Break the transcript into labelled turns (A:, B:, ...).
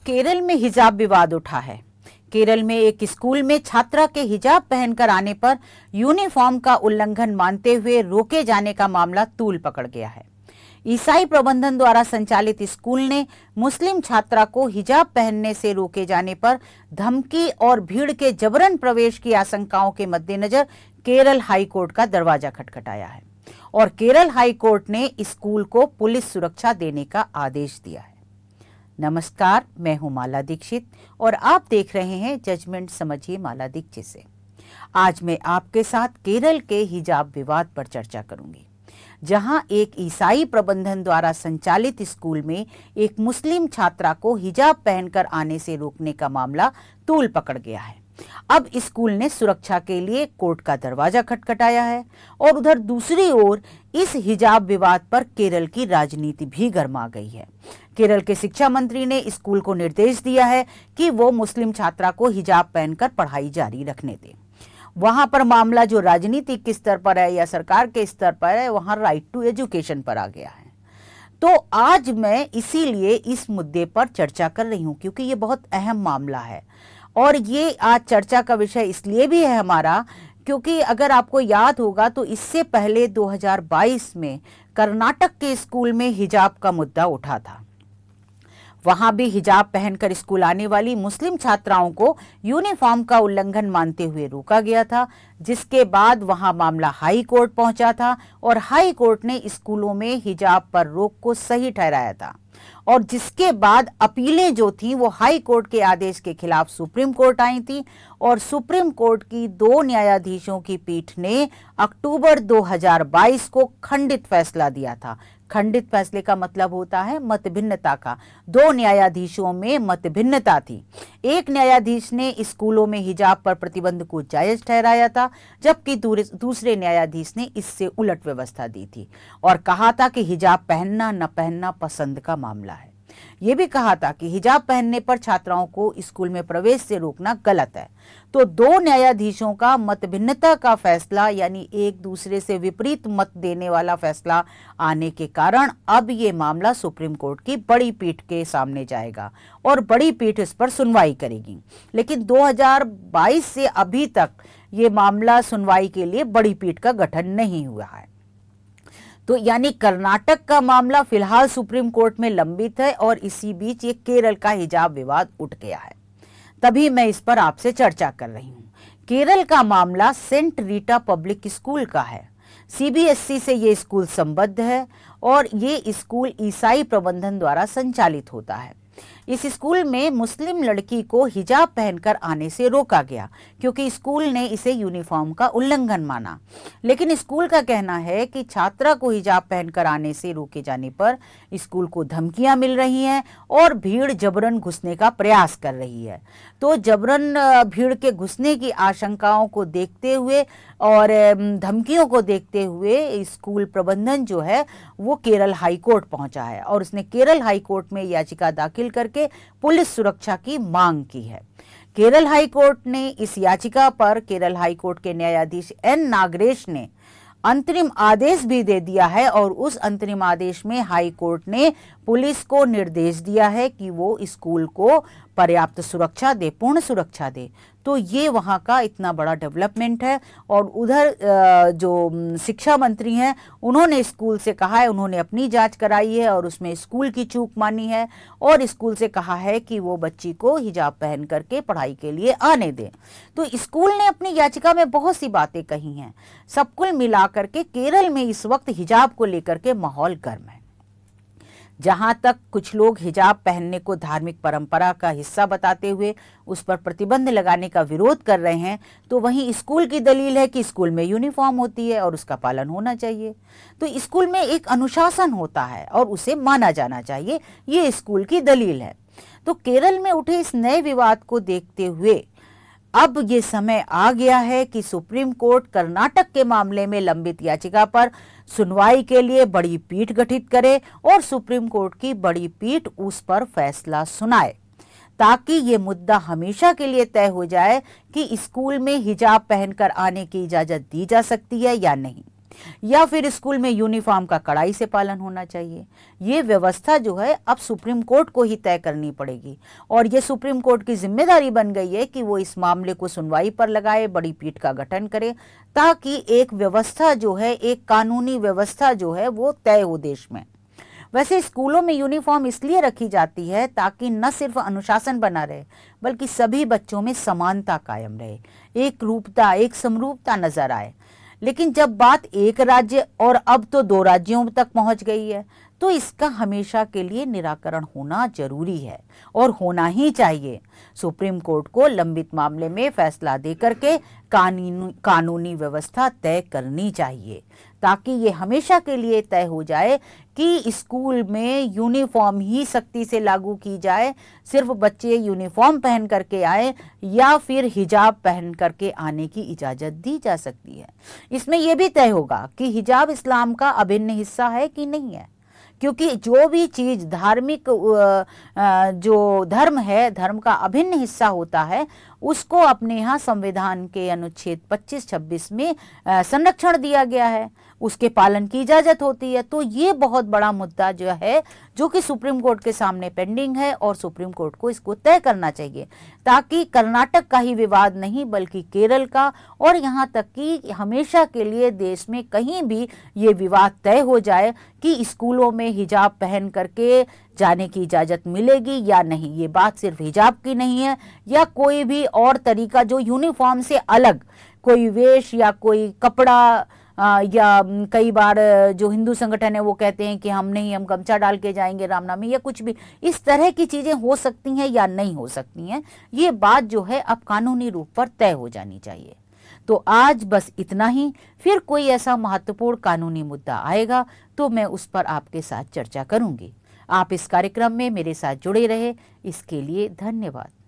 A: केरल में हिजाब विवाद उठा है। केरल में एक स्कूल में छात्रा के हिजाब पहनकर आने पर यूनिफॉर्म का उल्लंघन मानते हुए रोके जाने का मामला तूल पकड़ गया है। ईसाई प्रबंधन द्वारा संचालित स्कूल ने मुस्लिम छात्रा को हिजाब पहनने से रोके जाने पर धमकी और भीड़ के जबरन प्रवेश की आशंकाओं के मद्देनजर केरल हाई कोर्ट का दरवाजा खटखटाया है और केरल हाई कोर्ट ने स्कूल को पुलिस सुरक्षा देने का आदेश दिया है। नमस्कार, मैं हूं माला दीक्षित और आप देख रहे हैं जजमेंट समझिए माला दीक्षित से। आज मैं आपके साथ केरल के हिजाब विवाद पर चर्चा करूंगी, जहां एक ईसाई प्रबंधन द्वारा संचालित स्कूल में एक मुस्लिम छात्रा को हिजाब पहनकर आने से रोकने का मामला तूल पकड़ गया है। अब स्कूल ने सुरक्षा के लिए कोर्ट का दरवाजा खटखटाया है और उधर दूसरी ओर इस हिजाब विवाद पर केरल की राजनीति भी गर्मा गई है। केरल के शिक्षा मंत्री ने स्कूल को निर्देश दिया है कि वो मुस्लिम छात्रा को हिजाब पहनकर पढ़ाई जारी रखने दें। वहां पर मामला जो राजनीतिक स्तर पर है या सरकार के स्तर पर है, वहां राइट टू एजुकेशन पर आ गया है। तो आज मैं इसीलिए इस मुद्दे पर चर्चा कर रही हूं क्योंकि ये बहुत अहम मामला है और ये आज चर्चा का विषय इसलिए भी है हमारा क्योंकि अगर आपको याद होगा तो इससे पहले 2022 में कर्नाटक के स्कूल में हिजाब का मुद्दा उठा था। वहां भी हिजाब पहनकर स्कूल आने वाली मुस्लिम छात्राओं को यूनिफॉर्म का उल्लंघन मानते हुए रोका गया था, जिसके बाद वहां मामला हाई कोर्ट पहुंचा था और हाई कोर्ट ने स्कूलों में हिजाब पर रोक को सही ठहराया था और जिसके बाद अपीलें जो थी वो हाई कोर्ट के आदेश के खिलाफ सुप्रीम कोर्ट आई थी और सुप्रीम कोर्ट की 2 न्यायाधीशों की पीठ ने अक्टूबर 2022 को खंडित फैसला दिया था। खंडित फैसले का मतलब होता है मतभिन्नता का। 2 न्यायाधीशों में मतभिन्नता थी। एक न्यायाधीश ने स्कूलों में हिजाब पर प्रतिबंध को जायज ठहराया था, जबकि दूसरे न्यायाधीश ने इससे उलट व्यवस्था दी थी और कहा था कि हिजाब पहनना न पहनना पसंद का मामला है। ये भी कहा था कि हिजाब पहनने पर छात्राओं को स्कूल में प्रवेश से रोकना गलत है। तो 2 न्यायाधीशों का मतभिन्नता का फैसला यानी एक दूसरे से विपरीत मत देने वाला फैसला आने के कारण अब ये मामला सुप्रीम कोर्ट की बड़ी पीठ के सामने जाएगा और बड़ी पीठ इस पर सुनवाई करेगी। लेकिन 2022 से अभी तक ये मामला सुनवाई के लिए बड़ी पीठ का गठन नहीं हुआ है। तो यानी कर्नाटक का मामला फिलहाल सुप्रीम कोर्ट में लंबित है और इसी बीच ये केरल का हिजाब विवाद उठ गया है। तभी मैं इस पर आपसे चर्चा कर रही हूँ। केरल का मामला सेंट रीटा पब्लिक स्कूल का है। सीबीएसई से ये स्कूल संबद्ध है और ये स्कूल ईसाई प्रबंधन द्वारा संचालित होता है। इस स्कूल में मुस्लिम लड़की को हिजाब पहनकर आने से रोका गया क्योंकि स्कूल ने इसे यूनिफॉर्म का उल्लंघन माना। लेकिन स्कूल का कहना है कि छात्रा को हिजाब पहनकर आने से रोके जाने पर स्कूल को धमकियां मिल रही हैं और भीड़ जबरन घुसने का प्रयास कर रही है। तो जबरन भीड़ के घुसने की आशंकाओं को देखते हुए और धमकियों को देखते हुए स्कूल प्रबंधन जो है वो केरल हाई कोर्ट पहुंचा है और उसने केरल हाई कोर्ट में याचिका दाखिल करके पुलिस सुरक्षा की मांग की है। केरल हाई कोर्ट ने इस याचिका पर केरल हाई कोर्ट के न्यायाधीश एन नागरेश ने अंतरिम आदेश भी दे दिया है और उस अंतरिम आदेश में हाई कोर्ट ने पुलिस को निर्देश दिया है कि वो स्कूल को पर्याप्त सुरक्षा दे, पूर्ण सुरक्षा दे। तो ये वहाँ का इतना बड़ा डेवलपमेंट है और उधर जो शिक्षा मंत्री हैं उन्होंने स्कूल से कहा है, उन्होंने अपनी जांच कराई है और उसमें स्कूल की चूक मानी है और स्कूल से कहा है कि वो बच्ची को हिजाब पहन करके पढ़ाई के लिए आने दें। तो स्कूल ने अपनी याचिका में बहुत सी बातें कही हैं। सब कुल मिलाकर के केरल में इस वक्त हिजाब को लेकर के माहौल गर्म है। जहां तक कुछ लोग हिजाब पहनने को धार्मिक परंपरा का हिस्सा बताते हुए उस पर प्रतिबंध लगाने का विरोध कर रहे हैं, तो वहीं स्कूल की दलील है कि स्कूल में यूनिफॉर्म होती है और उसका पालन होना चाहिए। तो स्कूल में एक अनुशासन होता है और उसे माना जाना चाहिए, ये स्कूल की दलील है। तो केरल में उठे इस नए विवाद को देखते हुए अब ये समय आ गया है कि सुप्रीम कोर्ट कर्नाटक के मामले में लंबित याचिका पर सुनवाई के लिए बड़ी पीठ गठित करे और सुप्रीम कोर्ट की बड़ी पीठ उस पर फैसला सुनाए ताकि ये मुद्दा हमेशा के लिए तय हो जाए कि स्कूल में हिजाब पहनकर आने की इजाजत दी जा सकती है या नहीं। या फिर स्कूल में यूनिफॉर्म का कड़ाई से पालन होना चाहिए। ये व्यवस्था जो है अब सुप्रीम कोर्ट को ही तय करनी पड़ेगी और ये सुप्रीम कोर्ट की जिम्मेदारी बन गई है कि वो इस मामले को सुनवाई पर लगाए, बड़ी पीठ का गठन करे, ताकि एक व्यवस्था जो है, एक कानूनी व्यवस्था जो है वो तय हो देश में। वैसे स्कूलों में यूनिफॉर्म इसलिए रखी जाती है ताकि न सिर्फ अनुशासन बना रहे बल्कि सभी बच्चों में समानता कायम रहे, एक रूपता, एक समरूपता नजर आए। लेकिन जब बात एक राज्य और अब तो 2 राज्यों तक पहुंच गई है तो इसका हमेशा के लिए निराकरण होना जरूरी है और होना ही चाहिए। सुप्रीम कोर्ट को लंबित मामले में फैसला देकर के कानूनी व्यवस्था तय करनी चाहिए ताकि ये हमेशा के लिए तय हो जाए कि स्कूल में यूनिफॉर्म ही सख्ती से लागू की जाए, सिर्फ बच्चे यूनिफॉर्म पहन करके आए या फिर हिजाब पहन करके आने की इजाज़त दी जा सकती है। इसमें यह भी तय होगा कि हिजाब इस्लाम का अभिन्न हिस्सा है कि नहीं है, क्योंकि जो भी चीज़ धार्मिक जो धर्म है, धर्म का अभिन्न हिस्सा होता है, उसको अपने यहाँ संविधान के अनुच्छेद 25-26 में संरक्षण दिया गया है, उसके पालन की इजाज़त होती है। तो ये बहुत बड़ा मुद्दा जो है, जो कि सुप्रीम कोर्ट के सामने पेंडिंग है और सुप्रीम कोर्ट को इसको तय करना चाहिए ताकि कर्नाटक का ही विवाद नहीं बल्कि केरल का और यहाँ तक कि हमेशा के लिए देश में कहीं भी ये विवाद तय हो जाए कि स्कूलों में हिजाब पहन करके जाने की इजाज़त मिलेगी या नहीं। ये बात सिर्फ हिजाब की नहीं है या कोई भी और तरीका जो यूनिफॉर्म से अलग कोई वेश या कोई कपड़ा या कई बार जो हिंदू संगठन है वो कहते हैं कि हम गमछा डाल के जाएंगे रामनवमी या कुछ भी, इस तरह की चीज़ें हो सकती हैं या नहीं हो सकती हैं, ये बात जो है अब कानूनी रूप पर तय हो जानी चाहिए। तो आज बस इतना ही, फिर कोई ऐसा महत्वपूर्ण कानूनी मुद्दा आएगा तो मैं उस पर आपके साथ चर्चा करूंगी। आप इस कार्यक्रम में मेरे साथ जुड़े रहे, इसके लिए धन्यवाद।